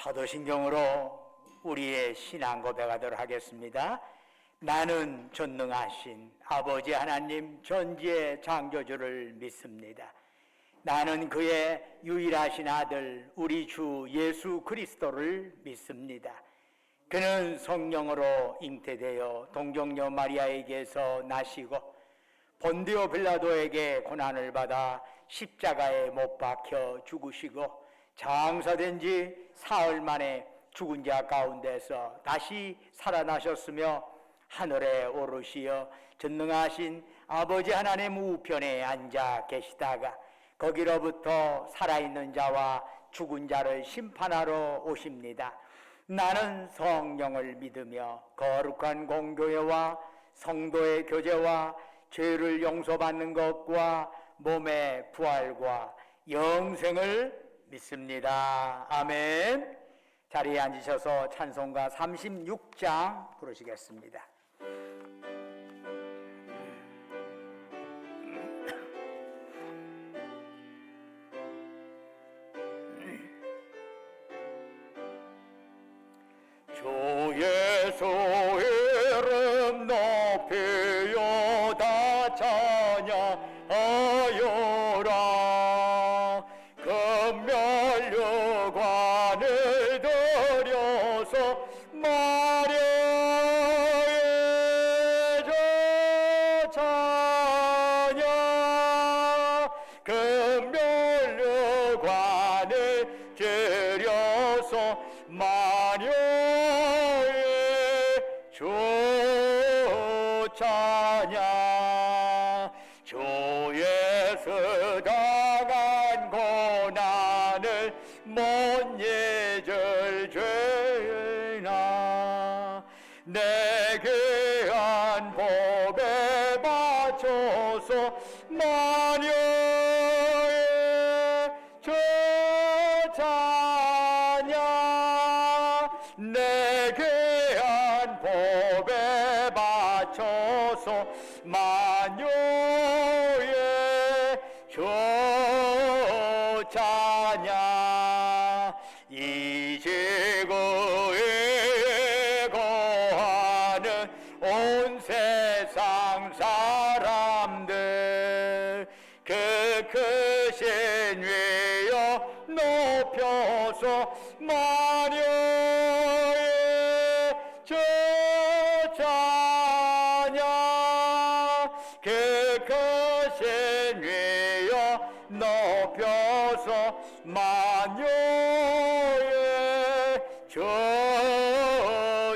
사도신경으로 우리의 신앙 고백하도록 하겠습니다. 나는 전능하신 아버지 하나님 전지의 창조주를 믿습니다. 나는 그의 유일하신 아들 우리 주 예수 그리스도를 믿습니다. 그는 성령으로 잉태되어 동정녀 마리아에게서 나시고 본디오 빌라도에게 고난을 받아 십자가에 못 박혀 죽으시고 장사된 지 사흘 만에 죽은 자 가운데서 다시 살아나셨으며 하늘에 오르시어 전능하신 아버지 하나님 우편에 앉아 계시다가 거기로부터 살아있는 자와 죽은 자를 심판하러 오십니다. 나는 성령을 믿으며 거룩한 공교회와 성도의 교제와 죄를 용서받는 것과 몸의 부활과 영생을 믿습니다. 아멘. 자리에 앉으셔서 찬송가 36장 부르시겠습니다. 주 예수 이름 높이여 다 찬양하여라. 금면류관을 들여서 마리아의 저 찬양. 금면류관을 들여서 마리아의 주 찬양. 주 예수 당한 고난을 못 잊을 죄나 내게 한 법에 맞춰서 마리아의 주 찬양. 내게 한 법에 맞춰서 만유의 주 찬양. 이 지구에 거하는 온 세상 사람들 그 크신 위여 높여서 마리아의 주 찬양. 그 크신 위여 높여서 만유의 주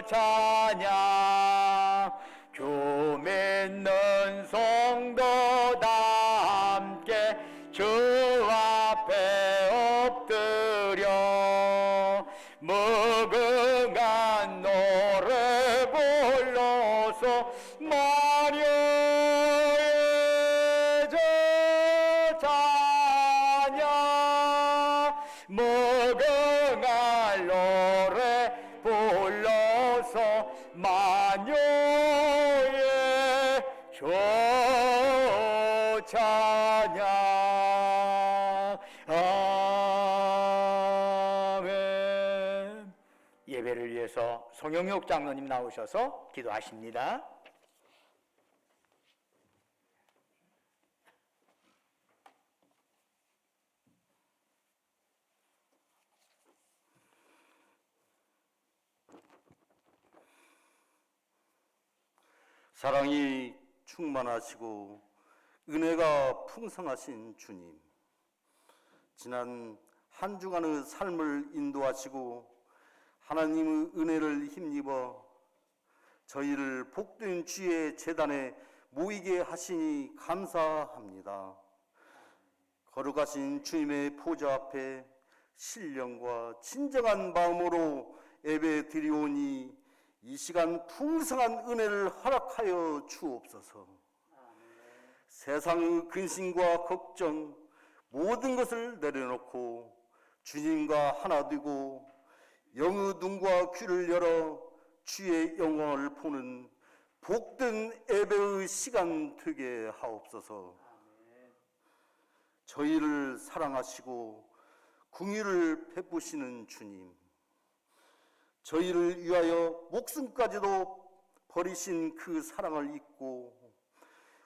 찬양. 주 믿는 성도 다 함께 주 앞에 엎드려 무궁한 노래 불러서 마리아의 주 찬양. 무궁한 노래 불러서 만유의 주 찬양. 아멘. 예배를 위해서 송영육 장로님 나오셔서 기도하십니다. 사랑이 충만하시고 은혜가 풍성하신 주님, 지난 한 주간의 삶을 인도하시고 하나님의 은혜를 힘입어 저희를 복된 주의 제단에 모이게 하시니 감사합니다. 거룩하신 주님의 보좌 앞에 신령과 진정한 마음으로 예배 드리오니 이 시간 풍성한 은혜를 허락하여 주옵소서. 세상의 근심과 걱정 모든 것을 내려놓고 주님과 하나 되고 영의 눈과 귀를 열어 주의 영광을 보는 복된 예배의 시간 되게 하옵소서. 저희를 사랑하시고 긍휼을 베푸시는 주님, 저희를 위하여 목숨까지도 버리신 그 사랑을 잊고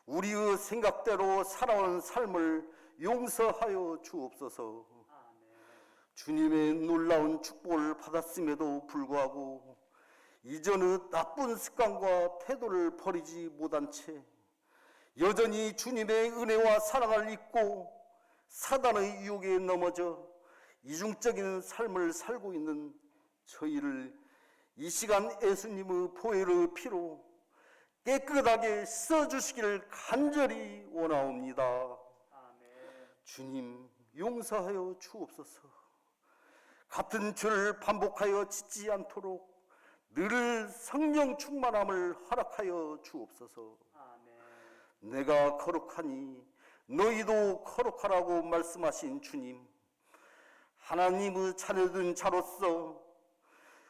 우리의 생각대로 살아온 삶을 용서하여 주옵소서. 주님의 놀라운 축복을 받았음에도 불구하고 이전의 나쁜 습관과 태도를 버리지 못한 채 여전히 주님의 은혜와 사랑을 잊고 사단의 유혹에 넘어져 이중적인 삶을 살고 있는 저희를 이 시간 예수님의 보혈의 피로 깨끗하게 씻어주시기를 간절히 원하옵니다. 주님 용서하여 주옵소서. 같은 죄를 반복하여 짓지 않도록 늘 성령 충만함을 허락하여 주옵소서. 내가 거룩하니 너희도 거룩하라고 말씀하신 주님, 하나님의 자녀된 자로서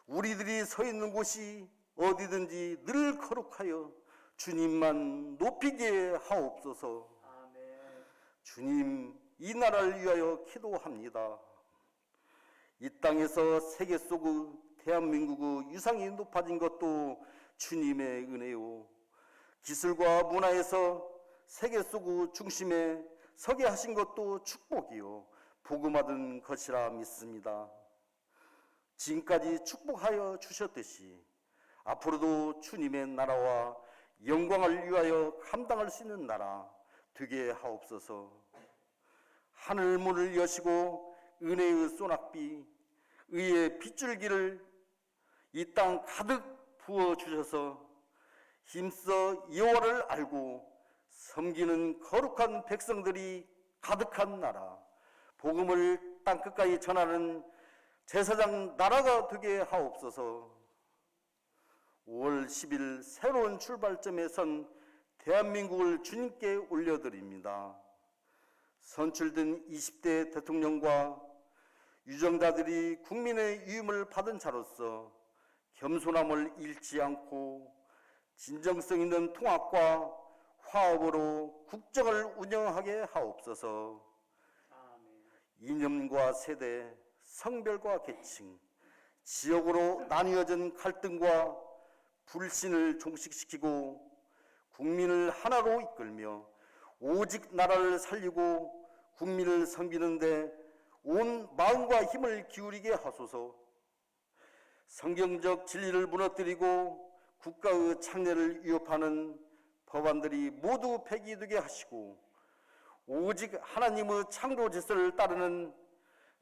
우리들이 서 있는 곳이 어디든지 늘 거룩하여 주님만 높이게 하옵소서. 주님, 이 나라를 위하여 기도합니다. 이 땅에서 세계 속의 대한민국의 유상이 높아진 것도 주님의 은혜요, 기술과 문화에서 세계 속의 중심에 서게 하신 것도 축복이요 복음 받은 것이라 믿습니다. 지금까지 축복하여 주셨듯이 앞으로도 주님의 나라와 영광을 위하여 감당할 수 있는 나라 되게 하옵소서. 하늘 문을 여시고 은혜의 소낙비, 의의 빗줄기를 이 땅 가득 부어주셔서 힘써 여호와를 알고 섬기는 거룩한 백성들이 가득한 나라, 복음을 땅끝까지 전하는 제사장 나라가 되게 하옵소서. 5월 10일 새로운 출발점에 선 대한민국을 주님께 올려드립니다. 선출된 20대 대통령과 유정자들이 국민의 위임을 받은 자로서 겸손함을 잃지 않고 진정성 있는 통합과 화합으로 국정을 운영하게 하옵소서. 이념과 세대, 성별과 계층, 지역으로 나뉘어진 갈등과 불신을 종식시키고 국민을 하나로 이끌며 오직 나라를 살리고 국민을 섬기는데 온 마음과 힘을 기울이게 하소서. 성경적 진리를 무너뜨리고 국가의 창례를 위협하는 법안들이 모두 폐기되게 하시고 오직 하나님의 창조 질서를 따르는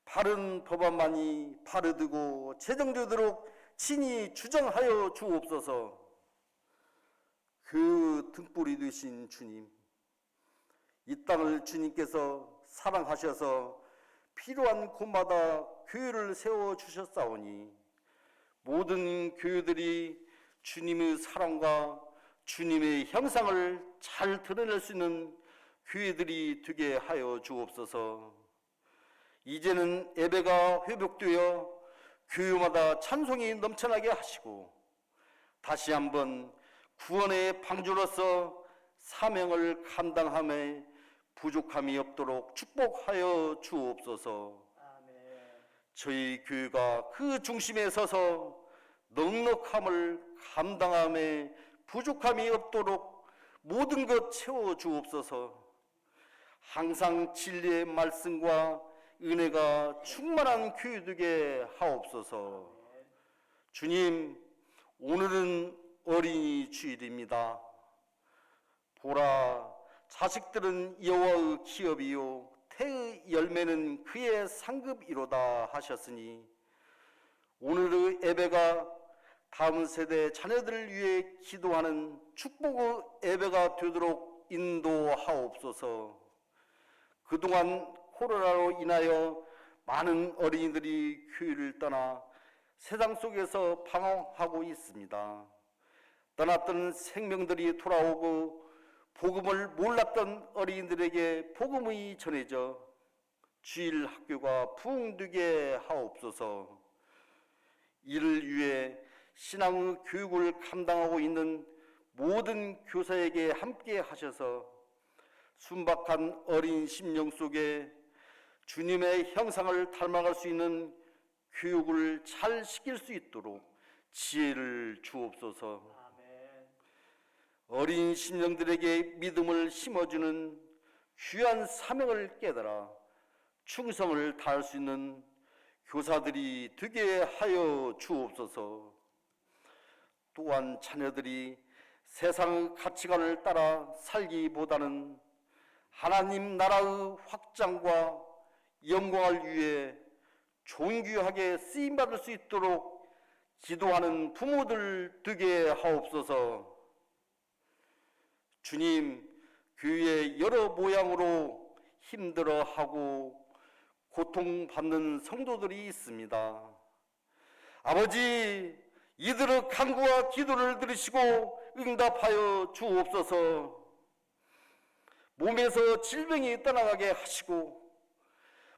바른 법안만이 바르되고 제정되도록 친히 주정하여 주옵소서. 그 등불이 되신 주님, 이 땅을 주님께서 사랑하셔서 필요한 곳마다 교회를 세워주셨사오니 모든 교회들이 주님의 사랑과 주님의 형상을 잘 드러낼 수 있는 교회들이 되게 하여 주옵소서. 이제는 예배가 회복되어 교회마다 찬송이 넘쳐나게 하시고 다시 한번 구원의 방주로서 사명을 감당함에 부족함이 없도록 축복하여 주옵소서. 저희 교회가 그 중심에 서서 넉넉함을 감당함에 부족함이 없도록 모든 것 채워 주옵소서. 항상 진리의 말씀과 은혜가 충만한 교회 되게 하옵소서. 주님, 오늘은 어린이 주일입니다. 보라, 자식들은 여호와의 기업이요 태의 열매는 그의 상급이로다 하셨으니 오늘의 예배가 다음 세대 자녀들을 위해 기도하는 축복의 예배가 되도록 인도하옵소서. 그동안 코로나로 인하여 많은 어린이들이 교회를 떠나 세상 속에서 방황하고 있습니다. 떠났던 생명들이 돌아오고 복음을 몰랐던 어린이들에게 복음이 전해져 주일 학교가 부흥되게 하옵소서. 이를 위해 신앙의 교육을 감당하고 있는 모든 교사에게 함께 하셔서 순박한 어린 심령 속에 주님의 형상을 닮아갈 수 있는 교육을 잘 시킬 수 있도록 지혜를 주옵소서. 어린 심령들에게 믿음을 심어주는 귀한 사명을 깨달아 충성을 다할 수 있는 교사들이 되게 하여 주옵소서. 또한 자녀들이 세상 가치관을 따라 살기보다는 하나님 나라의 확장과 영광을 위해 존귀하게 쓰임받을 수 있도록 기도하는 부모들 되게 하옵소서. 주님, 교회의 여러 모양으로 힘들어하고 고통받는 성도들이 있습니다. 아버지, 이들의 간구와 기도를 들으시고 응답하여 주옵소서. 몸에서 질병이 떠나가게 하시고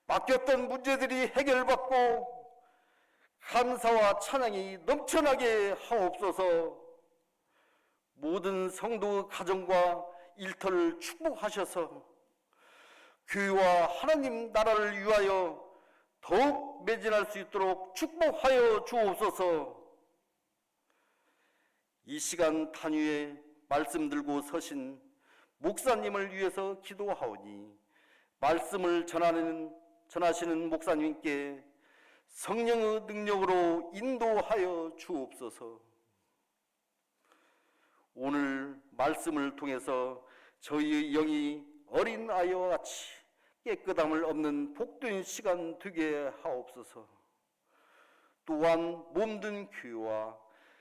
맡겼던 문제들이 해결받고 감사와 찬양이 넘쳐나게 하옵소서. 모든 성도의 가정과 일터를 축복하셔서 교회와 하나님 나라를 위하여 더욱 매진할 수 있도록 축복하여 주옵소서. 이 시간 단위에 말씀 들고 서신 목사님을 위해서 기도하오니 말씀을 전하시는 목사님께 성령의 능력으로 인도하여 주옵소서. 오늘 말씀을 통해서 저희의 영이 어린 아이와 같이 깨끗함을 없는 복된 시간 되게 하옵소서. 또한 몸든 교회와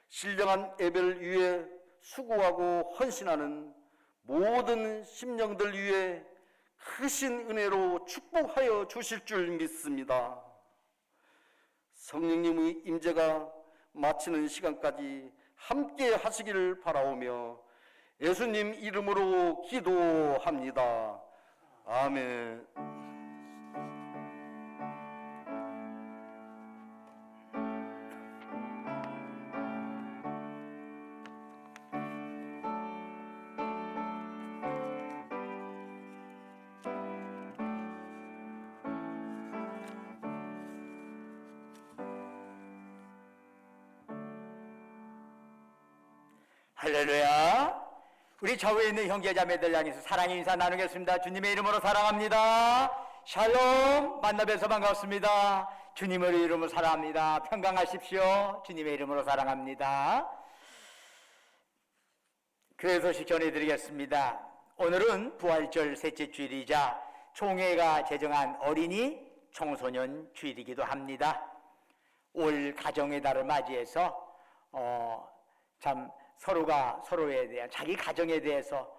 신령한 예배를 위해 수고하고 헌신하는 모든 심령들 위해 크신 은혜로 축복하여 주실 줄 믿습니다. 성령님의 임재가 마치는 시간까지 함께 하시기를 바라오며 예수님 이름으로 기도합니다. 아멘. 할렐루야. 우리 좌우에 있는 형제자매들 향해서 사랑의 인사 나누겠습니다. 주님의 이름으로 사랑합니다. 샬롬. 만나 뵈서 반갑습니다. 주님의 이름으로 사랑합니다. 평강하십시오. 주님의 이름으로 사랑합니다. 교회 소식 전해드리겠습니다. 오늘은 부활절 셋째 주일이자 총회가 제정한 어린이 청소년 주일이기도 합니다. 올 가정의 달을 맞이해서 참 서로가 서로에 대한 자기 가정에 대해서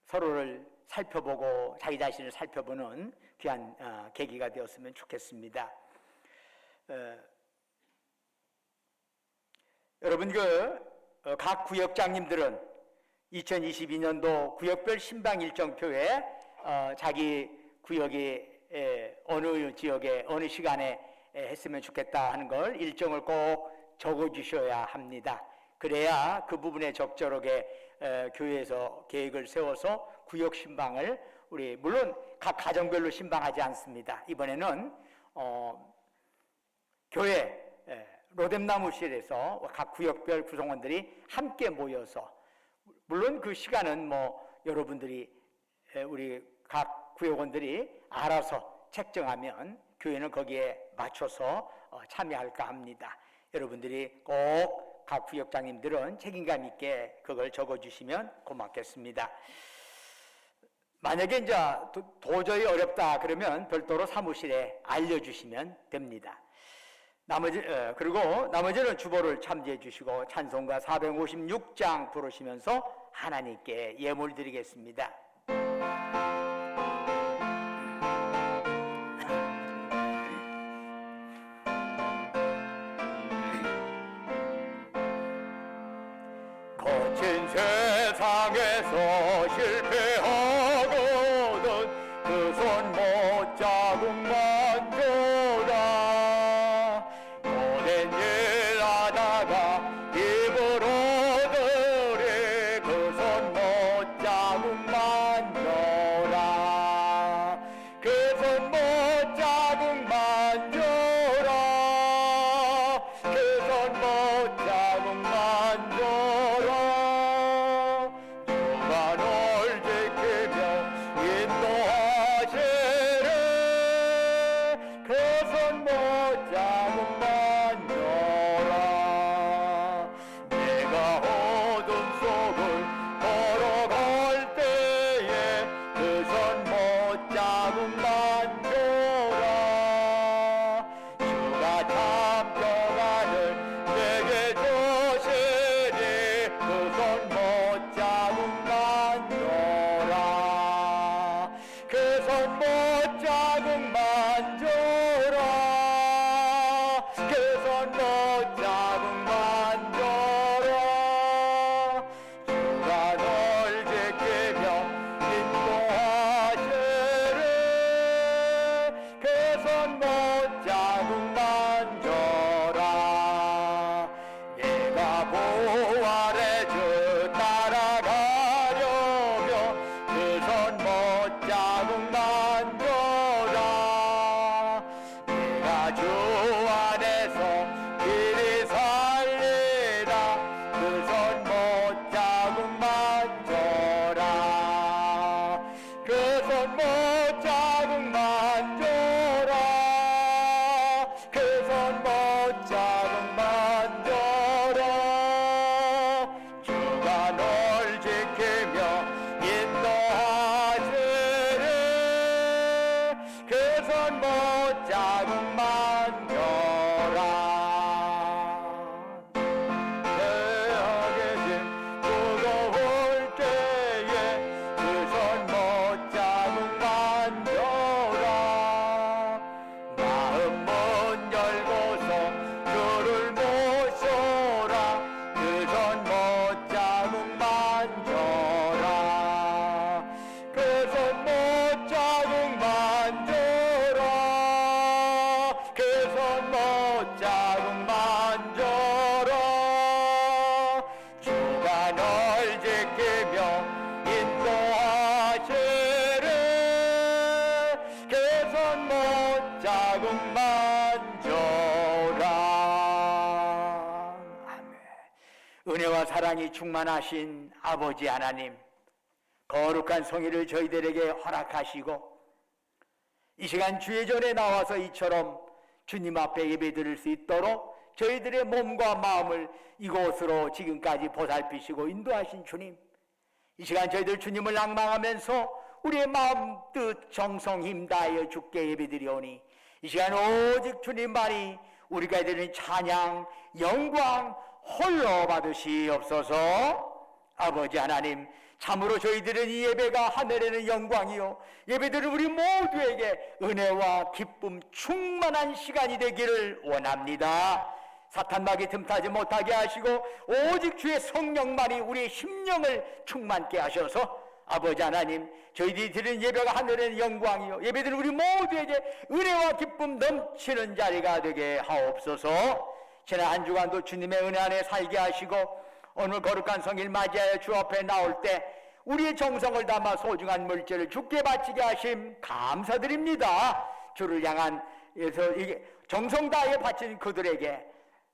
서로를 살펴보고 자기 자신을 살펴보는 귀한 계기가 되었으면 좋겠습니다. 여러분 각 구역장님들은 2022년도 구역별 신방 일정표에 자기 구역이 어느 지역에 어느 시간에 했으면 좋겠다 하는 걸 일정을 꼭 적어주셔야 합니다. 그래야 그 부분에 적절하게 교회에서 계획을 세워서 구역 신방을 우리 물론 각 가정별로 신방하지 않습니다. 이번에는 교회 로뎀나무실에서 각 구역별 구성원들이 함께 모여서 물론 그 시간은 여러분들이 우리 각 구역원들이 알아서 책정하면 교회는 거기에 맞춰서 참여할까 합니다. 여러분들이 꼭 각 구역장님들은 책임감 있게 그걸 적어주시면 고맙겠습니다. 만약에 이제 도저히 어렵다 그러면 별도로 사무실에 알려주시면 됩니다. 그리고 나머지는 주보를 참조해 주시고 찬송가 456장 부르시면서 하나님께 예물 드리겠습니다. 거친 세상에서 실패하거든 그 손 못 자국만 줘라. 고된 일 하다가 입을 얻으리 그 손 못 자국만 줘라. 그 손 못 자국만 줘라. 그 손 손 못 자국만 줘라. 내가 부활의 주 따라가려며 그 손 못 자국만 줘라. 내가 주 안에서 길이 살리라. 그 손 못 자국만 줘라. 그 손 못 자국만 줘라. 그 손 못 자국만 줘라. 주가 널 지키며 인도하시리. 그 손 못 자국만 줘라. 대하게 진 무거울 때에 그 손 못 자국만 줘라. 마음 문 열고서 주를 모셔라. 그 손 못 자국만 줘라. 그 손 못 자국만 줘라. 그 손 못 자국만 줘라. 주가 널 지키며 인도하시리. 그 손 못 자국만 줘라. 아멘. 은혜와 사랑이 충만하신 아버지 하나님, 거룩한 성의를 저희들에게 허락하시고 이 시간 주의 전에 나와서 이처럼 주님 앞에 예배드릴 수 있도록 저희들의 몸과 마음을 이곳으로 지금까지 보살피시고 인도하신 주님, 이 시간 저희들 주님을 낭망하면서 우리의 마음 뜻 정성 힘 다하여 주께 예배드리오니 이 시간 오직 주님만이 우리가 드리는 찬양 영광 홀로 받으시옵소서. 아버지 하나님, 참으로 저희들은 이 예배가 하늘에는 영광이요 예배들은 우리 모두에게 은혜와 기쁨 충만한 시간이 되기를 원합니다. 사탄마귀 틈타지 못하게 하시고 오직 주의 성령만이 우리의 심령을 충만케 하셔서 아버지 하나님, 저희들이 드리는 예배가 하늘에는 영광이요 예배들은 우리 모두에게 은혜와 기쁨 넘치는 자리가 되게 하옵소서. 지난 한 주간도 주님의 은혜 안에 살게 하시고 오늘 거룩한 성일 맞이하여 주 앞에 나올 때 우리의 정성을 담아 소중한 물질을 주께 바치게 하심 감사드립니다. 주를 향한 이게 정성 다하여 바친 그들에게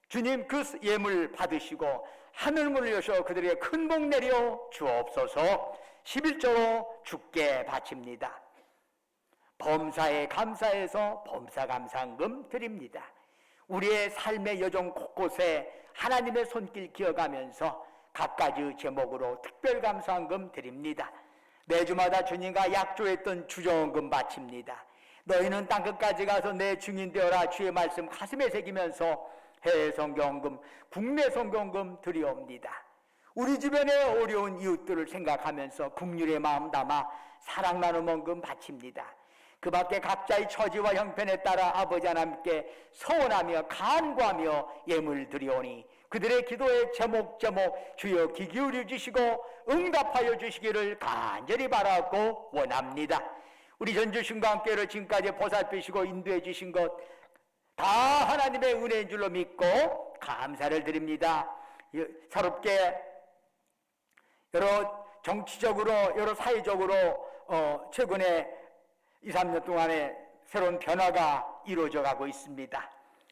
주님 그 예물 받으시고 하늘문을 여셔 그들에게 큰 복 내려 주옵소서. 11조로 주께 바칩니다. 범사에 감사해서 범사감사헌금 드립니다. 우리의 삶의 여정 곳곳에 하나님의 손길 기어가면서 각가지 제목으로 특별감사헌금 드립니다. 매주마다 주님과 약조했던 주정헌금 바칩니다. 너희는 땅끝까지 가서 내 증인 되어라 주의 말씀 가슴에 새기면서 해외 선교헌금, 국내 선교헌금 드리옵니다. 우리 주변의 어려운 이웃들을 생각하면서 긍휼의 마음 담아 사랑 나눔 헌금 바칩니다. 그 밖에 각자의 처지와 형편에 따라 아버지 하나님께 서원하며 간구하며 예물 드리오니 그들의 기도에 제목제목 주여 귀 기울여 주시고 응답하여 주시기를 간절히 바라고 원합니다. 우리 전주신과 함께를 지금까지 보살피시고 인도해 주신 것 다 하나님의 은혜인 줄로 믿고 감사를 드립니다. 새롭게 여러 정치적으로 여러 사회적으로 최근에 2, 3년 동안에 새로운 변화가 이루어져 가고 있습니다.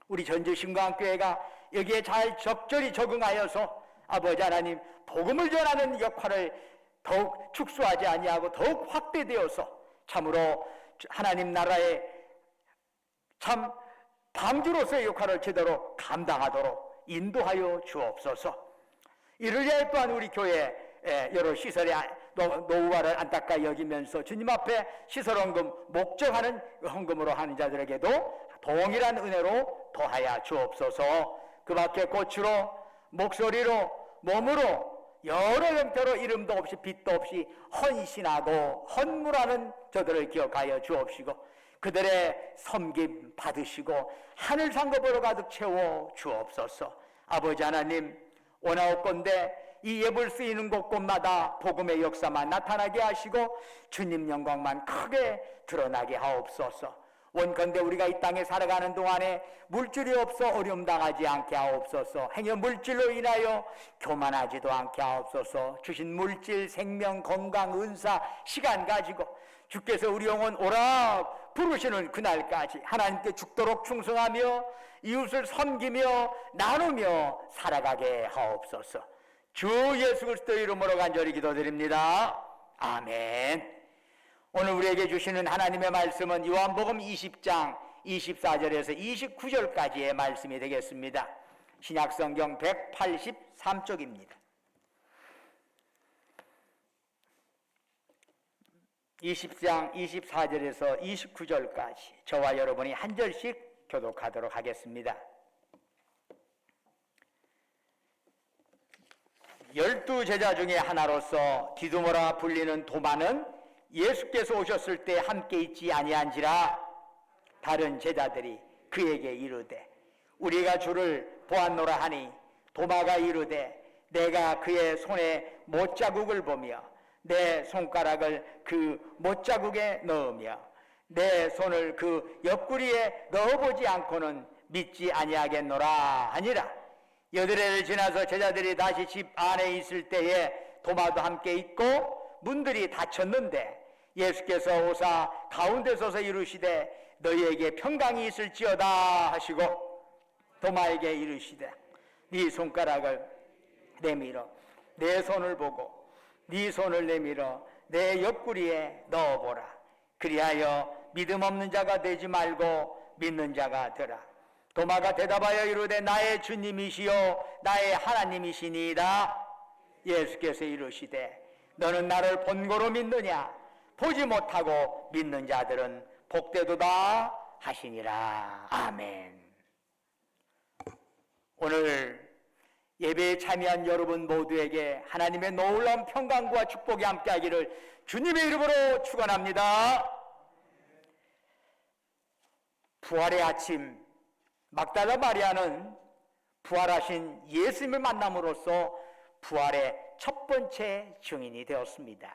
우리 전주신광교회가 여기에 잘 적절히 적응하여서 아버지 하나님 복음을 전하는 역할을 더욱 축소하지 아니하고 더욱 확대되어서 참으로 하나님 나라의 참 방주로서의 역할을 제대로 감당하도록 인도하여 주옵소서. 이를 위해 또한 우리 교회 여러 시설의 노후화를 안타까이 여기면서 주님 앞에 시설헌금 목적하는 헌금으로 하는 자들에게도 동일한 은혜로 더하여 주옵소서. 그 밖에 꽃으로 목소리로 몸으로 여러 형태로 이름도 없이 빛도 없이 헌신하고 헌물하는 저들을 기억하여 주옵시고 그들의 섬김 받으시고 하늘 상급으로 가득 채워 주옵소서. 아버지 하나님, 원하옵건대 이 예불 쓰이는 곳곳마다 복음의 역사만 나타나게 하시고 주님 영광만 크게 드러나게 하옵소서. 원컨대 우리가 이 땅에 살아가는 동안에 물질이 없어 어려움 당하지 않게 하옵소서. 행여 물질로 인하여 교만하지도 않게 하옵소서. 주신 물질, 생명, 건강, 은사, 시간 가지고 주께서 우리 영혼 오라 부르시는 그날까지 하나님께 죽도록 충성하며 이웃을 섬기며 나누며 살아가게 하옵소서. 주 예수 그리스도 이름으로 간절히 기도드립니다. 아멘. 오늘 우리에게 주시는 하나님의 말씀은 요한복음 20장 24절에서 29절까지의 말씀이 되겠습니다. 신약성경 183쪽입니다. 20장 24절에서 29절까지 저와 여러분이 한 절씩 교독하도록 하겠습니다. 12제자 중에 하나로서 디두모라 불리는 도마는 예수께서 오셨을 때 함께 있지 아니한지라. 다른 제자들이 그에게 이르되 우리가 주를 보았노라 하니 도마가 이르되 내가 그의 손에 못자국을 보며 내 손가락을 그 못자국에 넣으며 내 손을 그 옆구리에 넣어보지 않고는 믿지 아니하겠노라 하니라. 여드레를 지나서 제자들이 다시 집 안에 있을 때에 도마도 함께 있고 문들이 닫혔는데 예수께서 오사 가운데 서서 이르시되 너희에게 평강이 있을지어다 하시고 도마에게 이르시되 네 손가락을 내밀어 내 손을 보고 네 손을 내밀어 내 옆구리에 넣어보라. 그리하여 믿음 없는 자가 되지 말고 믿는 자가 되라. 도마가 대답하여 이르되 나의 주님이시요 나의 하나님이시니이다. 예수께서 이르시되 너는 나를 본고로 믿느냐? 보지 못하고 믿는 자들은 복되도다 하시니라. 아멘. 오늘 예배에 참여한 여러분 모두에게 하나님의 놀라운 평강과 축복이 함께하기를 주님의 이름으로 축원합니다. 부활의 아침, 막달라 마리아는 부활하신 예수님을 만남으로써 부활의 첫 번째 증인이 되었습니다.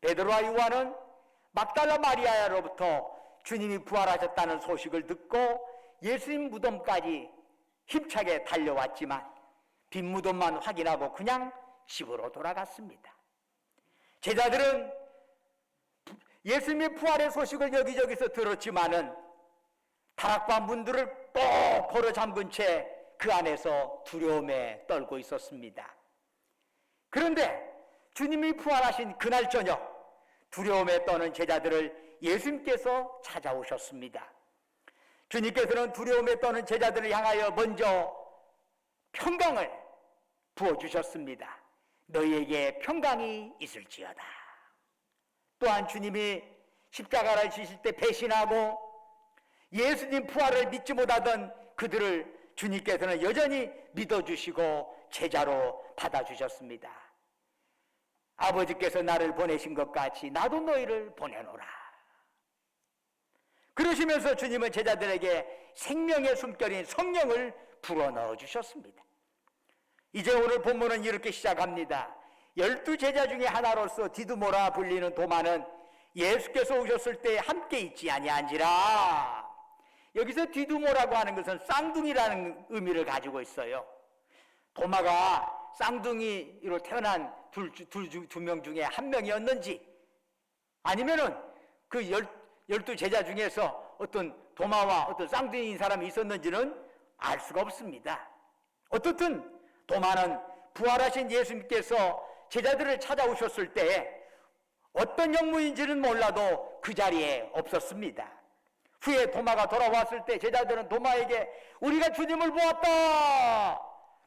베드로와 요한은 막달라 마리아로부터 주님이 부활하셨다는 소식을 듣고 예수님 무덤까지 힘차게 달려왔지만 빈 무덤만 확인하고 그냥 집으로 돌아갔습니다. 제자들은 예수님의 부활의 소식을 여기저기서 들었지만은 다락방 문들을 꼭 걸어 잠근 채 그 안에서 두려움에 떨고 있었습니다. 그런데 주님이 부활하신 그날 저녁 두려움에 떠는 제자들을 예수님께서 찾아오셨습니다. 주님께서는 두려움에 떠는 제자들을 향하여 먼저 평강을 부어주셨습니다. 너희에게 평강이 있을지어다. 또한 주님이 십자가를 지실 때 배신하고 예수님 부활을 믿지 못하던 그들을 주님께서는 여전히 믿어주시고 제자로 받아주셨습니다. 아버지께서 나를 보내신 것 같이 나도 너희를 보내노라. 그러시면서 주님은 제자들에게 생명의 숨결인 성령을 불어넣어 주셨습니다. 이제 오늘 본문은 이렇게 시작합니다. 12제자 중에 하나로서 디두모라 불리는 도마는 예수께서 오셨을 때 함께 있지 아니한지라. 여기서 디두모라고 하는 것은 쌍둥이라는 의미를 가지고 있어요. 도마가 쌍둥이로 태어난 두 명 중에 한 명이었는지 아니면은 그 12제자 중에서 어떤 도마와 어떤 쌍둥이인 사람이 있었는지는 알 수가 없습니다. 어떻든 도마는 부활하신 예수님께서 제자들을 찾아오셨을 때 어떤 영문인지는 몰라도 그 자리에 없었습니다. 후에 도마가 돌아왔을 때 제자들은 도마에게 우리가 주님을 보았다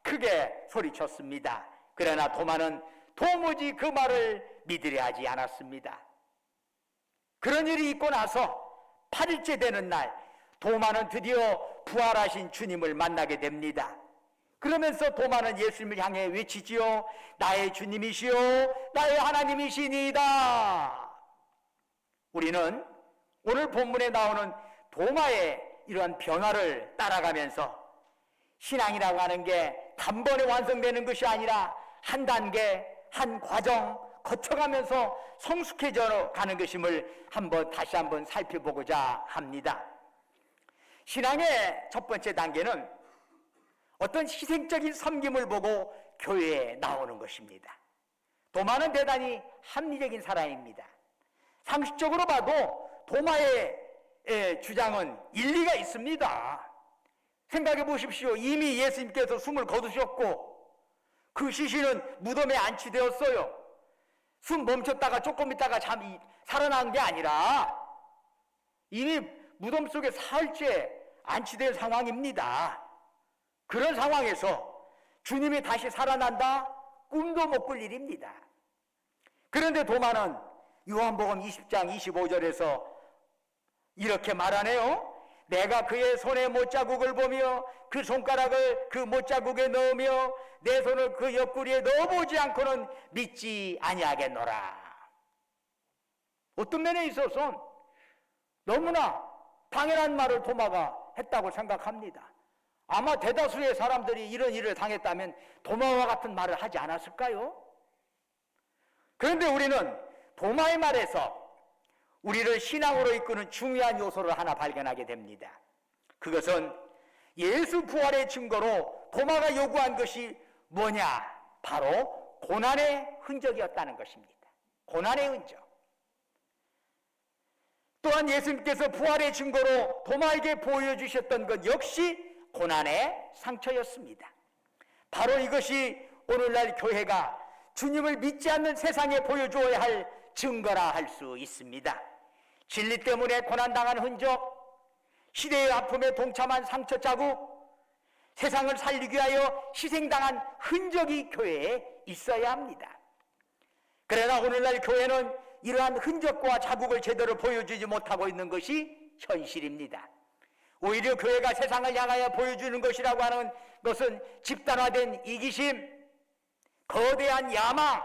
크게 소리쳤습니다. 그러나 도마는 도무지 그 말을 믿으려 하지 않았습니다. 그런 일이 있고 나서 8일째 되는 날 도마는 드디어 부활하신 주님을 만나게 됩니다. 그러면서 도마는 예수님을 향해 외치지요. 나의 주님이시요 나의 하나님이시니이다. 우리는 오늘 본문에 나오는 도마의 이러한 변화를 따라가면서 신앙이라고 하는 게 단번에 완성되는 것이 아니라 한 단계, 한 과정, 거쳐가면서 성숙해져 가는 것임을 다시 한번 살펴보고자 합니다. 신앙의 첫 번째 단계는 어떤 희생적인 섬김을 보고 교회에 나오는 것입니다. 도마는 대단히 합리적인 사람입니다. 상식적으로 봐도 도마의 주장은 일리가 있습니다. 생각해 보십시오. 이미 예수님께서 숨을 거두셨고 그 시신은 무덤에 안치되었어요. 숨 멈췄다가 조금 있다가 잠이 살아난 게 아니라 이미 무덤 속에 사흘째 안치된 상황입니다. 그런 상황에서 주님이 다시 살아난다? 꿈도 못 꿀 일입니다. 그런데 도마는 요한복음 20장 25절에서 이렇게 말하네요. 내가 그의 손에 못자국을 보며 그 손가락을 그 못자국에 넣으며 내 손을 그 옆구리에 넣어보지 않고는 믿지 아니하겠노라. 어떤 면에 있어서는 너무나 당연한 말을 도마가 했다고 생각합니다. 아마 대다수의 사람들이 이런 일을 당했다면 도마와 같은 말을 하지 않았을까요? 그런데 우리는 도마의 말에서 우리를 신앙으로 이끄는 중요한 요소를 하나 발견하게 됩니다. 그것은 예수 부활의 증거로 도마가 요구한 것이 뭐냐? 바로 고난의 흔적이었다는 것입니다. 고난의 흔적. 또한 예수님께서 부활의 증거로 도마에게 보여주셨던 것 역시 고난의 상처였습니다. 바로 이것이 오늘날 교회가 주님을 믿지 않는 세상에 보여주어야 할 증거라 할 수 있습니다. 진리 때문에 고난당한 흔적, 시대의 아픔에 동참한 상처 자국, 세상을 살리기 위하여 희생당한 흔적이 교회에 있어야 합니다. 그러나 오늘날 교회는 이러한 흔적과 자국을 제대로 보여주지 못하고 있는 것이 현실입니다. 오히려 교회가 세상을 향하여 보여주는 것이라고 하는 것은 집단화된 이기심, 거대한 야망,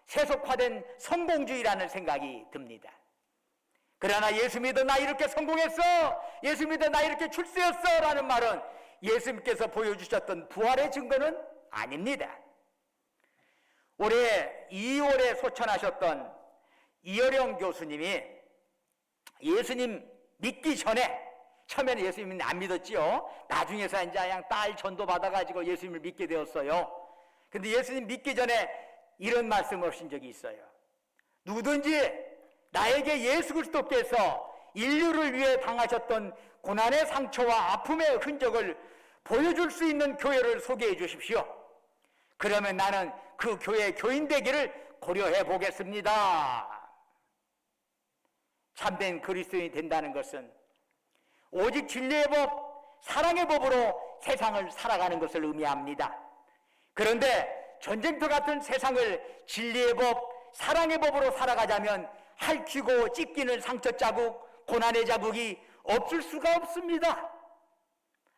세속화된 성공주의라는 생각이 듭니다. 그러나 예수 믿어 나 이렇게 성공했어, 예수 믿어 나 이렇게 출세했어 라는 말은 예수님께서 보여주셨던 부활의 증거는 아닙니다. 올해 2월에 소천하셨던 이어령 교수님이 예수님 믿기 전에, 처음에는 예수님은 안 믿었지요. 나중에서 이제 그냥 딸 전도 받아가지고 예수님을 믿게 되었어요. 근데 예수님 믿기 전에 이런 말씀을 하신 적이 있어요. 누구든지 나에게 예수 그리스도께서 인류를 위해 당하셨던 고난의 상처와 아픔의 흔적을 보여줄 수 있는 교회를 소개해 주십시오. 그러면 나는 그 교회 교인 되기를 고려해 보겠습니다. 참된 그리스도인이 된다는 것은 오직 진리의 법, 사랑의 법으로 세상을 살아가는 것을 의미합니다. 그런데 전쟁터 같은 세상을 진리의 법, 사랑의 법으로 살아가자면 핥히고 찢기는 상처 자국, 고난의 자국이 없을 수가 없습니다.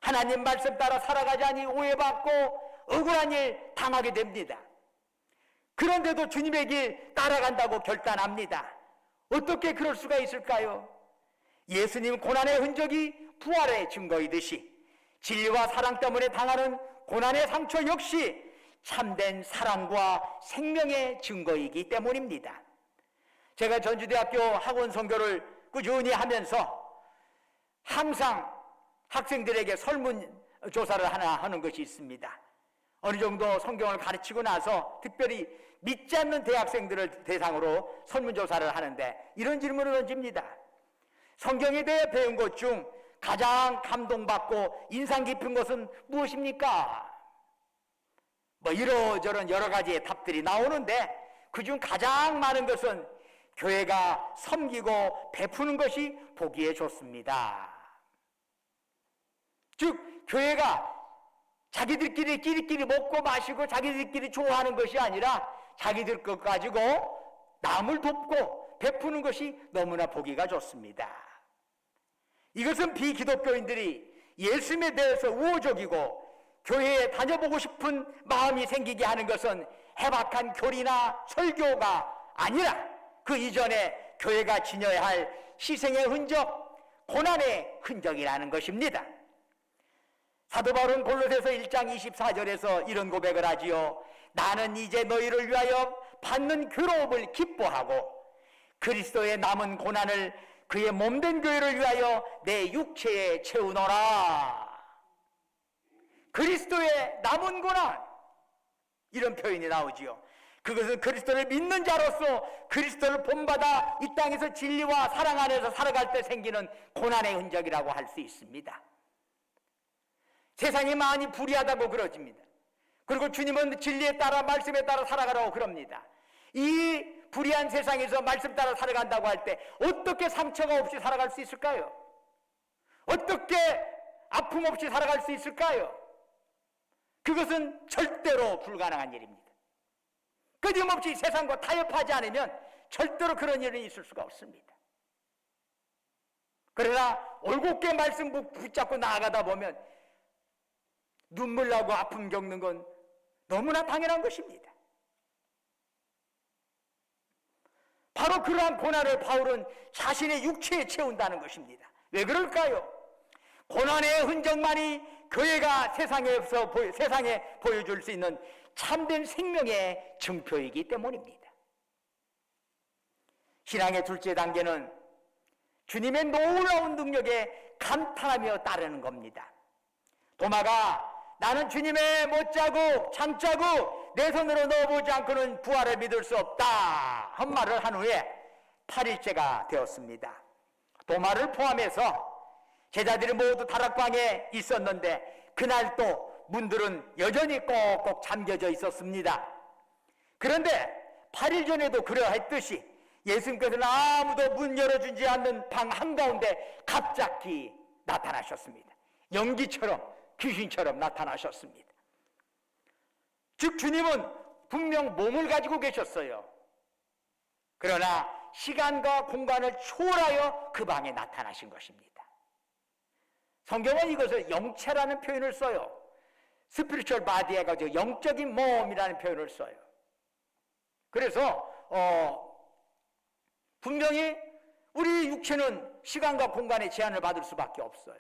하나님 말씀 따라 살아가자니 오해받고 억울한 일 당하게 됩니다. 그런데도 주님의 길 따라간다고 결단합니다. 어떻게 그럴 수가 있을까요? 예수님 고난의 흔적이 부활의 증거이듯이 진리와 사랑 때문에 당하는 고난의 상처 역시 참된 사랑과 생명의 증거이기 때문입니다. 제가 전주대학교 학원 선교를 꾸준히 하면서 항상 학생들에게 설문조사를 하나 하는 것이 있습니다. 어느 정도 성경을 가르치고 나서 특별히 믿지 않는 대학생들을 대상으로 설문조사를 하는데 이런 질문을 던집니다. 성경에 대해 배운 것 중 가장 감동받고 인상 깊은 것은 무엇입니까? 뭐 이러저런 여러 가지의 답들이 나오는데 그중 가장 많은 것은 교회가 섬기고 베푸는 것이 보기에 좋습니다. 즉 교회가 자기들끼리 끼리끼리 먹고 마시고 자기들끼리 좋아하는 것이 아니라 자기들 것 가지고 남을 돕고 베푸는 것이 너무나 보기가 좋습니다. 이것은 비기독교인들이 예수님에 대해서 우호적이고 교회에 다녀보고 싶은 마음이 생기게 하는 것은 해박한 교리나 설교가 아니라 그 이전에 교회가 지녀야 할 희생의 흔적, 고난의 흔적이라는 것입니다. 사도 바울은 골로새서 1장 24절에서 이런 고백을 하지요. 나는 이제 너희를 위하여 받는 괴로움을 기뻐하고 그리스도의 남은 고난을 그의 몸된 교회를 위하여 내 육체에 채우노라. 그리스도의 남은 고난, 이런 표현이 나오지요. 그것은 그리스도를 믿는 자로서 그리스도를 본받아 이 땅에서 진리와 사랑 안에서 살아갈 때 생기는 고난의 흔적이라고 할 수 있습니다. 세상이 많이 불의하다고 그러집니다. 그리고 주님은 진리에 따라 말씀에 따라 살아가라고 그럽니다. 이 불의한 세상에서 말씀 따라 살아간다고 할 때 어떻게 상처가 없이 살아갈 수 있을까요? 어떻게 아픔 없이 살아갈 수 있을까요? 그것은 절대로 불가능한 일입니다. 끊임없이 세상과 타협하지 않으면 절대로 그런 일은 있을 수가 없습니다. 그러나 올곧게 말씀 붙잡고 나아가다 보면 눈물 나고 아픔 겪는 건 너무나 당연한 것입니다. 바로 그러한 고난을 바울은 자신의 육체에 채운다는 것입니다. 왜 그럴까요? 고난의 흔적만이 교회가 세상에 보여줄 수 있는 참된 생명의 증표이기 때문입니다. 신앙의 둘째 단계는 주님의 놀라운 능력에 감탄하며 따르는 겁니다. 도마가 나는 주님의 못자국, 창자국 내 손으로 넣어보지 않고는 부활을 믿을 수 없다 한 말을 한 후에 8일째가 되었습니다. 도마를 포함해서 제자들이 모두 다락방에 있었는데 그날도 문들은 여전히 꼭꼭 잠겨져 있었습니다. 그런데 8일 전에도 그러했듯이 예수님께서는 아무도 문 열어주지 않는 방 한가운데 갑자기 나타나셨습니다. 연기처럼 귀신처럼 나타나셨습니다. 즉 주님은 분명 몸을 가지고 계셨어요. 그러나 시간과 공간을 초월하여 그 방에 나타나신 것입니다. 성경은 이것을 영체라는 표현을 써요. 스피리추얼 바디 해가지고 영적인 몸이라는 표현을 써요. 그래서 분명히 우리 육체는 시간과 공간의 제한을 받을 수밖에 없어요.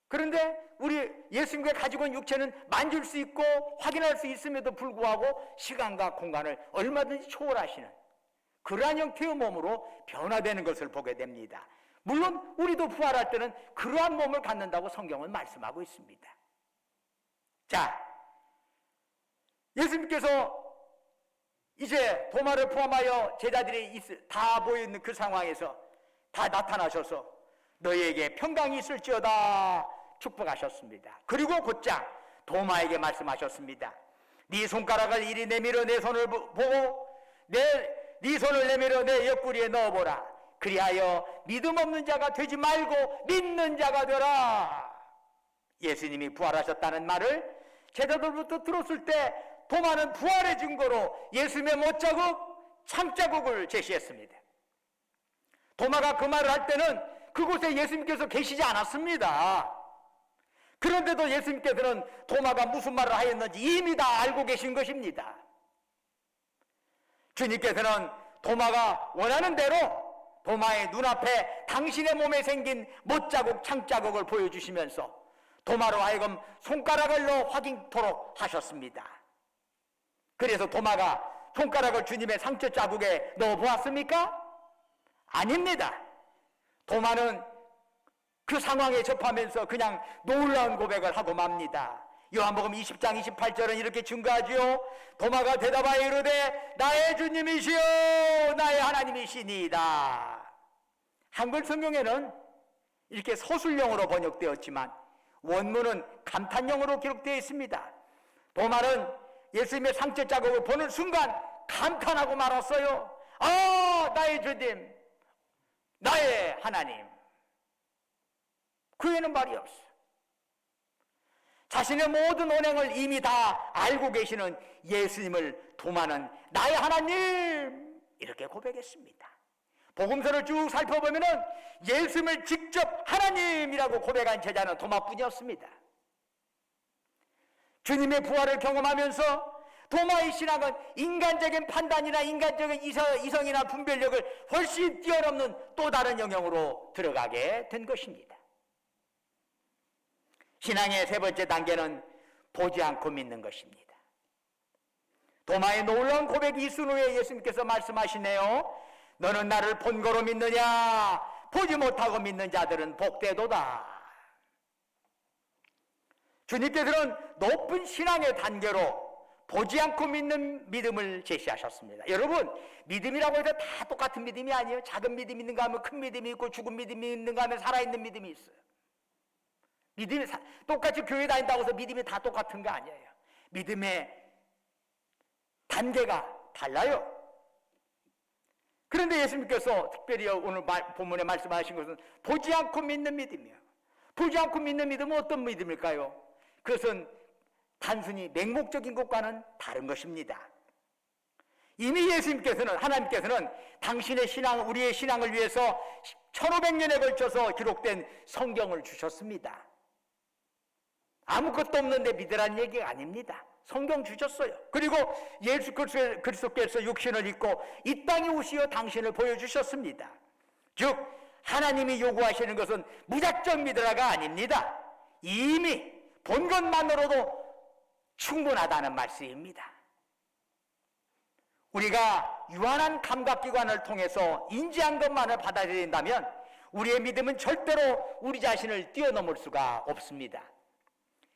그런데 우리 예수님께 가지고 있는 육체는 만질 수 있고 확인할 수 있음에도 불구하고 시간과 공간을 얼마든지 초월하시는 그러한 형태의 몸으로 변화되는 것을 보게 됩니다. 물론 우리도 부활할 때는 그러한 몸을 갖는다고 성경은 말씀하고 있습니다. 자, 예수님께서 이제 도마를 포함하여 제자들이 다 모여있는 그 상황에서 다 나타나셔서 너희에게 평강이 있을지어다 축복하셨습니다. 그리고 곧장 도마에게 말씀하셨습니다. 네 손가락을 이리 내밀어 내 손을 보고 네 손을 내밀어 내 옆구리에 넣어보라. 그리하여 믿음 없는 자가 되지 말고 믿는 자가 되라. 예수님이 부활하셨다는 말을 제자들부터 들었을 때 도마는 부활의 증거로 예수님의 못자국, 창자국을 제시했습니다. 도마가 그 말을 할 때는 그곳에 예수님께서 계시지 않았습니다. 그런데도 예수님께서는 도마가 무슨 말을 하였는지 이미 다 알고 계신 것입니다. 주님께서는 도마가 원하는 대로 도마의 눈앞에 당신의 몸에 생긴 못자국, 창자국을 보여주시면서 도마로 하여금 손가락을 넣어 확인토록 하셨습니다. 그래서 도마가 손가락을 주님의 상처 자국에 넣어 보았습니까? 아닙니다. 도마는 그 상황에 접하면서 그냥 놀라운 고백을 하고 맙니다. 요한복음 20장 28절은 이렇게 증거하지요. 도마가 대답하여 이르되 나의 주님이시여 나의 하나님이시니이다. 한글 성경에는 이렇게 서술형으로 번역되었지만 원문은 감탄형으로 기록되어 있습니다. 도마는 예수님의 상처 자국을 보는 순간 감탄하고 말았어요. 아, 나의 주님, 나의 하나님. 그 외에는 말이 없어. 자신의 모든 언행을 이미 다 알고 계시는 예수님을 도마는 나의 하나님 이렇게 고백했습니다. 복음서를 쭉 살펴보면은 예수님을 직접 하나님이라고 고백한 제자는 도마뿐이었습니다. 주님의 부활을 경험하면서 도마의 신앙은 인간적인 판단이나 인간적인 이성이나 분별력을 훨씬 뛰어넘는 또 다른 영역으로 들어가게 된 것입니다. 신앙의 세 번째 단계는 보지 않고 믿는 것입니다. 도마의 놀라운 고백 이순 후에 예수님께서 말씀하시네요. 너는 나를 본 거로 믿느냐? 보지 못하고 믿는 자들은 복되도다. 주님께서는 높은 신앙의 단계로 보지 않고 믿는 믿음을 제시하셨습니다. 여러분, 믿음이라고 해서 다 똑같은 믿음이 아니에요. 작은 믿음이 있는가 하면 큰 믿음이 있고, 죽은 믿음이 있는가 하면 살아있는 믿음이 있어요. 믿음이 똑같이 교회 다닌다고 해서 믿음이 다 똑같은 거 아니에요. 믿음의 단계가 달라요. 그런데 예수님께서 특별히 오늘 본문에 말씀하신 것은 보지 않고 믿는 믿음이에요. 보지 않고 믿는 믿음은 어떤 믿음일까요? 그것은 단순히 맹목적인 것과는 다른 것입니다. 이미 예수님께서는, 하나님께서는 당신의 신앙, 우리의 신앙을 위해서 1500년에 걸쳐서 기록된 성경을 주셨습니다. 아무것도 없는데 믿으라는 얘기가 아닙니다. 성경 주셨어요. 그리고 예수 그리스도께서 육신을 입고 이 땅에 오시어 당신을 보여주셨습니다. 즉 하나님이 요구하시는 것은 무작정 믿으라가 아닙니다. 이미 본 것만으로도 충분하다는 말씀입니다. 우리가 유한한 감각기관을 통해서 인지한 것만을 받아들인다면 우리의 믿음은 절대로 우리 자신을 뛰어넘을 수가 없습니다.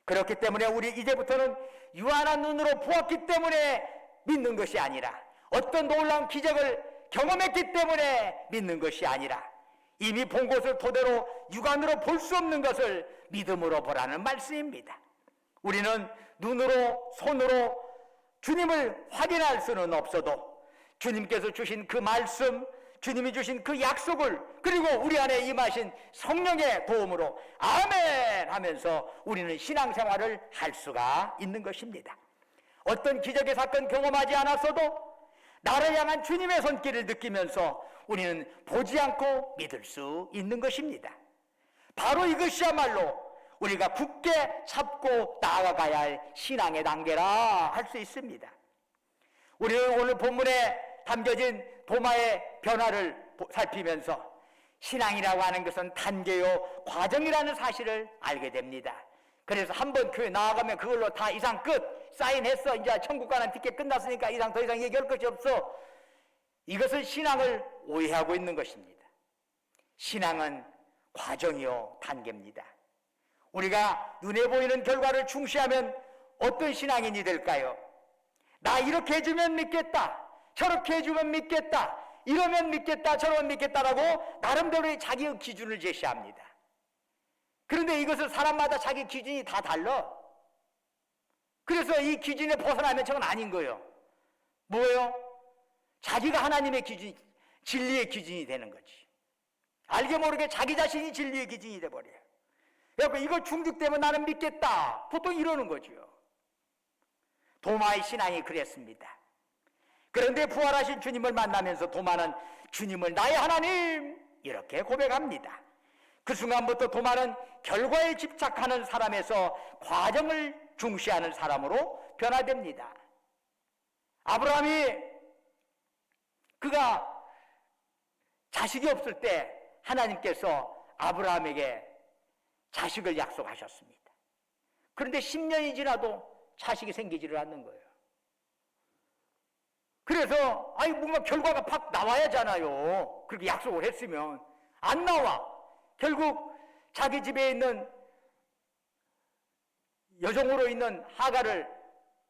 그렇기 때문에 우리 이제부터는 유한한 눈으로 보았기 때문에 믿는 것이 아니라, 어떤 놀라운 기적을 경험했기 때문에 믿는 것이 아니라, 이미 본 것을 토대로 육안으로 볼 수 없는 것을 믿음으로 보라는 말씀입니다. 우리는 눈으로, 손으로 주님을 확인할 수는 없어도 주님께서 주신 그 말씀, 주님이 주신 그 약속을, 그리고 우리 안에 임하신 성령의 도움으로 아멘 하면서 우리는 신앙생활을 할 수가 있는 것입니다. 어떤 기적의 사건 경험하지 않았어도 나를 향한 주님의 손길을 느끼면서 우리는 보지 않고 믿을 수 있는 것입니다. 바로 이것이야말로 우리가 굳게 잡고 나아가야 할 신앙의 단계라 할 수 있습니다. 우리는 오늘 본문에 담겨진 도마의 변화를 살피면서 신앙이라고 하는 것은 단계요 과정이라는 사실을 알게 됩니다. 그래서 한번 교회 나아가면 그걸로 다 이상 끝, 사인했어, 이제 천국 가는 티켓 끝났으니까 더 이상 얘기할 것이 없어. 이것은 신앙을 오해하고 있는 것입니다. 신앙은 과정이요 단계입니다. 우리가 눈에 보이는 결과를 중시하면 어떤 신앙인이 될까요? 나 이렇게 해주면 믿겠다, 저렇게 해주면 믿겠다, 이러면 믿겠다, 저러면 믿겠다라고 나름대로의 자기의 기준을 제시합니다. 그런데 이것은 사람마다 자기 기준이 다 달라. 그래서 이 기준에 벗어나면 저건 아닌 거예요. 뭐예요? 자기가 하나님의 기준, 진리의 기준이 되는 거지. 알게 모르게 자기 자신이 진리의 기준이 돼버려요. 그러니까 이거 중독되면 나는 믿겠다, 보통 이러는 거죠. 도마의 신앙이 그랬습니다. 그런데 부활하신 주님을 만나면서 도마는 주님을 나의 하나님 이렇게 고백합니다. 그 순간부터 도마는 결과에 집착하는 사람에서 과정을 중시하는 사람으로 변화됩니다. 아브라함이 그가 자식이 없을 때 하나님께서 아브라함에게 자식을 약속하셨습니다. 그런데 10년이 지나도 자식이 생기지를 않는 거예요. 그래서 뭔가 결과가 팍 나와야 하잖아요. 그렇게 약속을 했으면 안 나와. 결국 자기 집에 있는 여종으로 있는 하갈을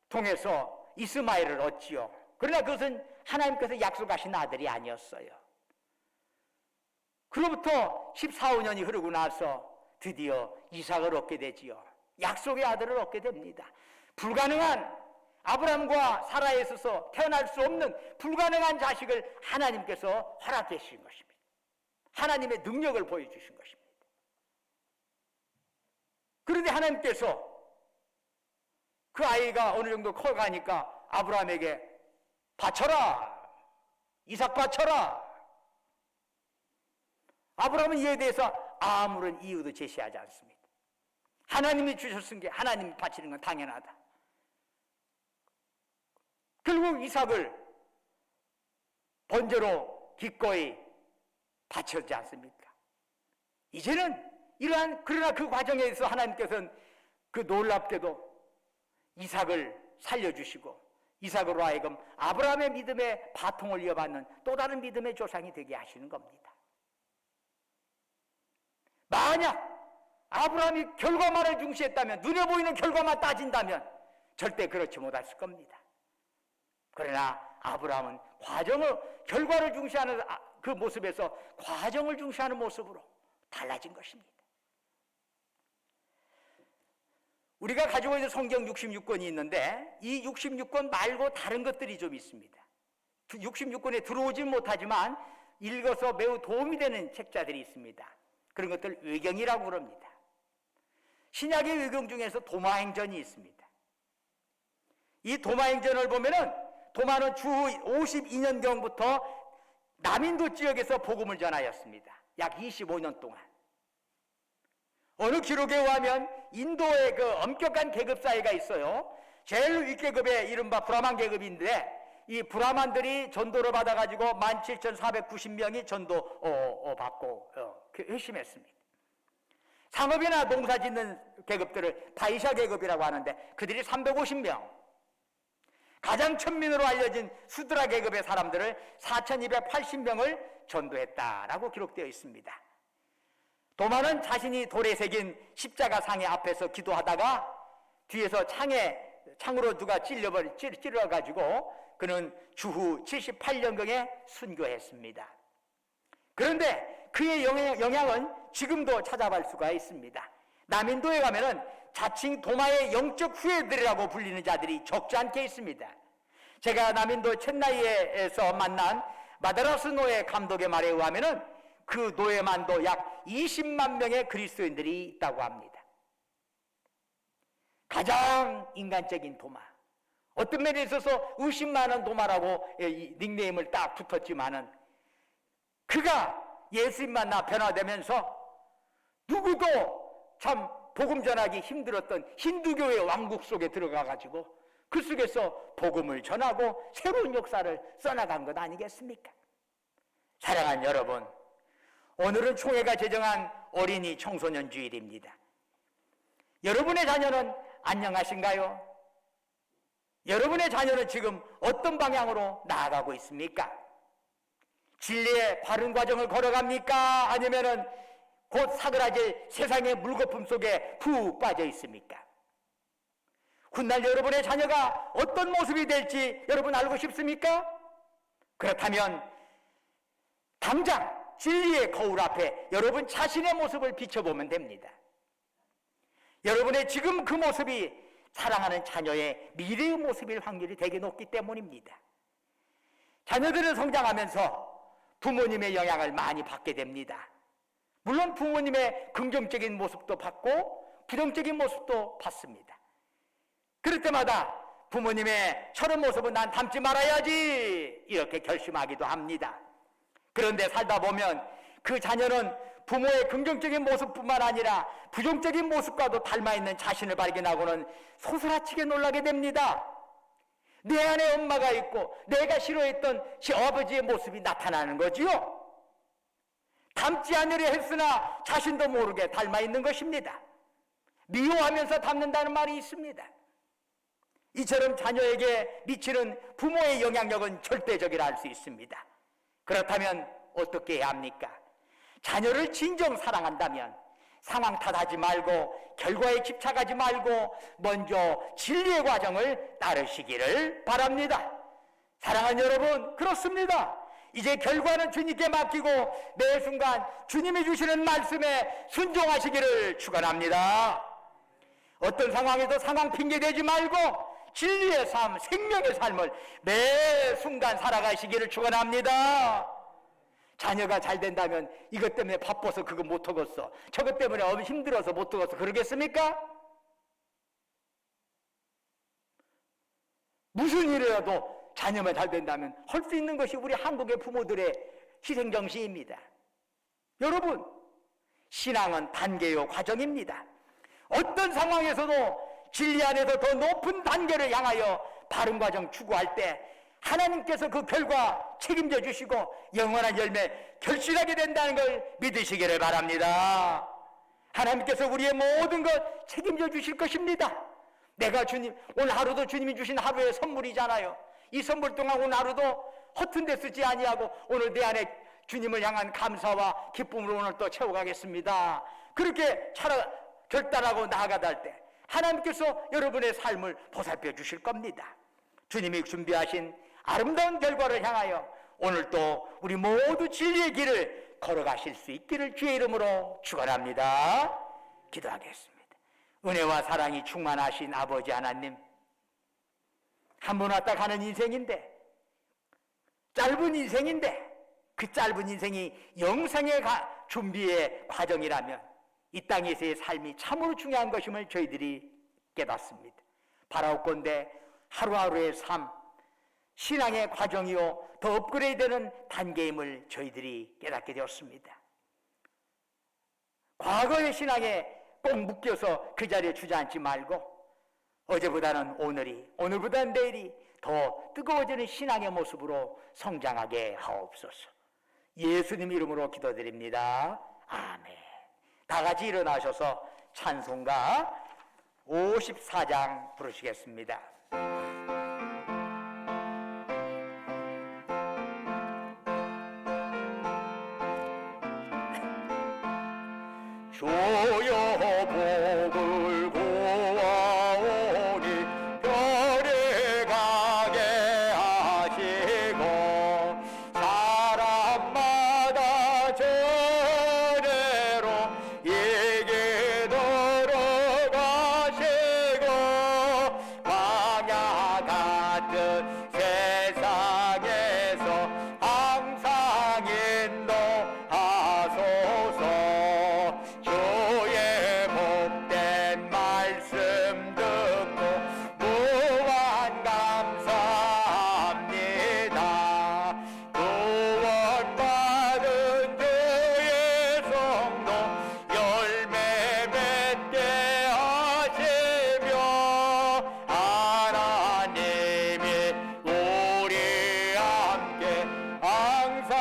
통해서 이스마엘을 얻지요. 그러나 그것은 하나님께서 약속하신 아들이 아니었어요. 그로부터 14, 15년이 흐르고 나서 드디어 이삭을 얻게 되지요. 약속의 아들을 얻게 됩니다. 불가능한, 아브라함과 사라에 있어서 태어날 수 없는 불가능한 자식을 하나님께서 허락해 주신 것입니다. 하나님의 능력을 보여주신 것입니다. 그런데 하나님께서 그 아이가 어느 정도 커가니까 아브라함에게 바쳐라, 이삭 바쳐라. 아브라함은 이에 대해서 아무런 이유도 제시하지 않습니다. 하나님이 주셨은 게 하나님이 바치는 건 당연하다. 결국 이삭을 번제로 기꺼이 바쳤지 않습니까? 이제는 그러나 그 과정에서 하나님께서는 그 놀랍게도 이삭을 살려주시고 이삭으로 하여금 아브라함의 믿음의 바통을 이어받는 또 다른 믿음의 조상이 되게 하시는 겁니다. 만약 아브라함이 결과만을 중시했다면, 눈에 보이는 결과만 따진다면 절대 그렇지 못했을 겁니다. 그러나 아브라함은 결과를 중시하는 그 모습에서 과정을 중시하는 모습으로 달라진 것입니다. 우리가 가지고 있는 성경 66권이 있는데 이 66권 말고 다른 것들이 좀 있습니다. 66권에 들어오진 못하지만 읽어서 매우 도움이 되는 책자들이 있습니다. 그런 것들 외경이라고 그럽니다. 신약의 외경 중에서 도마행전이 있습니다. 이 도마행전을 보면은 도마는 주후 52년경부터 남인도 지역에서 복음을 전하였습니다. 약 25년 동안. 어느 기록에 의하면 인도의 그 엄격한 계급 사회가 있어요. 제일 윗계급의 이른바 브라만 계급인데 이 브라만들이 전도를 받아가지고 17,490명이 전도 받고 회심했습니다. 상업이나 농사 짓는 계급들을 바이샤 계급이라고 하는데 그들이 350명, 가장 천민으로 알려진 수드라 계급의 사람들을 4,280명을 전도했다라고 기록되어 있습니다. 도마는 자신이 돌에 새긴 십자가 상의 앞에서 기도하다가 뒤에서 창으로 누가 찔러가지고 그는 주후 78년경에 순교했습니다. 그런데 그의 영향은 지금도 찾아볼 수가 있습니다. 남인도에 가면은 자칭 도마의 영적 후예들이라고 불리는 자들이 적지 않게 있습니다. 제가 남인도 첸나이에서 만난 마다라스 노예 감독의 말에 의하면은 그 노예만도 약 20만 명의 그리스도인들이 있다고 합니다. 가장 인간적인 도마. 어떤 면에 있어서 의심 많은 도마라고 닉네임을 딱 붙었지만은 그가 예수님 만나 변화되면서 누구도 참 복음 전하기 힘들었던 힌두교의 왕국 속에 들어가가지고 그 속에서 복음을 전하고 새로운 역사를 써나간 것 아니겠습니까? 사랑하는 여러분, 오늘은 총회가 제정한 어린이 청소년 주일입니다. 여러분의 자녀는 안녕하신가요? 여러분의 자녀는 지금 어떤 방향으로 나아가고 있습니까? 진리의 바른 과정을 걸어갑니까? 아니면은 곧 사그라질 세상의 물거품 속에 푹 빠져 있습니까? 훗날 여러분의 자녀가 어떤 모습이 될지 여러분 알고 싶습니까? 그렇다면 당장 진리의 거울 앞에 여러분 자신의 모습을 비춰보면 됩니다. 여러분의 지금 그 모습이 사랑하는 자녀의 미래의 모습일 확률이 되게 높기 때문입니다. 자녀들은 성장하면서 부모님의 영향을 많이 받게 됩니다. 물론 부모님의 긍정적인 모습도 받고 부정적인 모습도 받습니다. 그럴 때마다 부모님의 저런 모습은 난 닮지 말아야지 이렇게 결심하기도 합니다. 그런데 살다 보면 그 자녀는 부모의 긍정적인 모습뿐만 아니라 부정적인 모습과도 닮아있는 자신을 발견하고는 소스라치게 놀라게 됩니다. 내 안에 엄마가 있고 내가 싫어했던 아버지의 모습이 나타나는 거지요. 닮지 않으려 했으나 자신도 모르게 닮아있는 것입니다. 미워하면서 닮는다는 말이 있습니다. 이처럼 자녀에게 미치는 부모의 영향력은 절대적이라 할 수 있습니다. 그렇다면 어떻게 해야 합니까? 자녀를 진정 사랑한다면 상황 탓하지 말고 결과에 집착하지 말고 먼저 진리의 과정을 따르시기를 바랍니다. 사랑하는 여러분, 그렇습니다. 이제 결과는 주님께 맡기고 매 순간 주님이 주시는 말씀에 순종하시기를 축원합니다. 어떤 상황에도 상황 핑계대지 말고 진리의 삶, 생명의 삶을 매 순간 살아가시기를 축원합니다. 자녀가 잘 된다면 이것 때문에 바빠서 그거 못 하겠어, 저것 때문에 힘들어서 못 하겠어 그러겠습니까? 무슨 일이라도 자녀만 잘 된다면 할 수 있는 것이 우리 한국의 부모들의 희생정신입니다. 여러분, 신앙은 단계요 과정입니다. 어떤 상황에서도 진리 안에서 더 높은 단계를 향하여 바른 과정 추구할 때 하나님께서 그 결과 책임져 주시고 영원한 열매 결실하게 된다는 걸 믿으시기를 바랍니다. 하나님께서 우리의 모든 것 책임져 주실 것입니다. 내가 주님, 오늘 하루도 주님이 주신 하루의 선물이잖아요. 이 선물 동안 오늘 하루도 허튼 데 쓰지 아니하고 오늘 내 안에 주님을 향한 감사와 기쁨으로 오늘 또 채워가겠습니다. 그렇게 결단하고 나아가다 할 때 하나님께서 여러분의 삶을 보살펴 주실 겁니다. 주님이 준비하신 아름다운 결과를 향하여 오늘 또 우리 모두 진리의 길을 걸어가실 수 있기를 주의 이름으로 축원합니다. 기도하겠습니다. 은혜와 사랑이 충만하신 아버지 하나님, 한 번 왔다 가는 인생인데, 짧은 인생인데, 그 짧은 인생이 영생의 준비의 과정이라면 이 땅에서의 삶이 참으로 중요한 것임을 저희들이 깨닫습니다. 바라옵건대 하루하루의 삶, 신앙의 과정이요 더 업그레이드되는 단계임을 저희들이 깨닫게 되었습니다. 과거의 신앙에 꼭 묶여서 그 자리에 주저앉지 말고 어제보다는 오늘이, 오늘보다는 내일이 더 뜨거워지는 신앙의 모습으로 성장하게 하옵소서. 예수님 이름으로 기도드립니다. 아멘. 다 같이 일어나셔서 찬송가 54장 부르시겠습니다. 주여 복을 구하오니 별에 가게 하시고 사람마다 전례로 이기도록 하시고 광야 같은 세상에서 항상 인도하소서. 주의 복된 말씀 듣고 무한 감사합니다. 구원받은 주의 성도 열매 맺게 하시며 하나님이 우리 함께 항상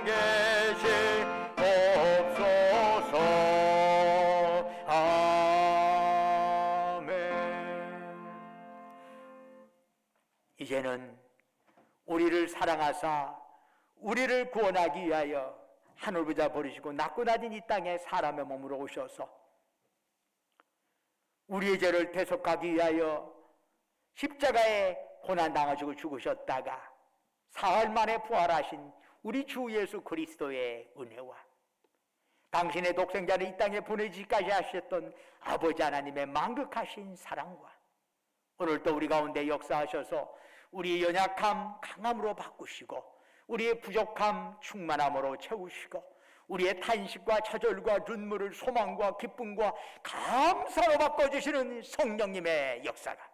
계시옵소서. 아멘. 이제는 우리를 사랑하사 우리를 구원하기 위하여 하늘보자 버리시고 낮고 낮은 이 땅에 사람의 몸으로 오셔서 우리의 죄를 대속하기 위하여 십자가에 고난당하시고 죽으셨다가 사흘 만에 부활하신 우리 주 예수 그리스도의 은혜와 당신의 독생자를 이 땅에 보내주기까지 하셨던 아버지 하나님의 만극하신 사랑과 오늘도 우리 가운데 역사하셔서 우리의 연약함 강함으로 바꾸시고 우리의 부족함 충만함으로 채우시고 우리의 탄식과 좌절과 눈물을 소망과 기쁨과 감사로 바꿔주시는 성령님의 역사가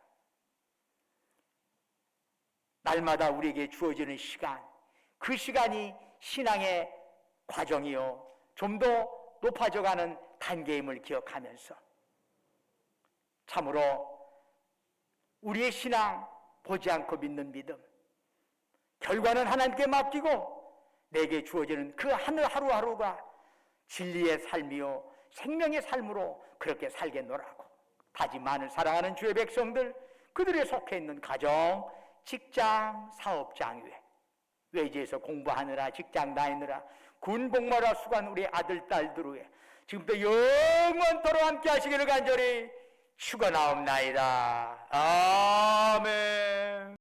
날마다 우리에게 주어지는 시간, 그 시간이 신앙의 과정이요 좀 더 높아져가는 단계임을 기억하면서 참으로 우리의 신앙, 보지 않고 믿는 믿음, 결과는 하나님께 맡기고 내게 주어지는 그 하루하루가 진리의 삶이요 생명의 삶으로 그렇게 살겠노라고 다짐만을 사랑하는 주의 백성들, 그들에 속해 있는 가정, 직장, 사업장 외지에서 공부하느라 직장 다니느라 군 복무하러 수고한 우리 아들 딸들 위해 지금부터 영원토록 함께 하시기를 간절히 축원하옵나이다. 아멘.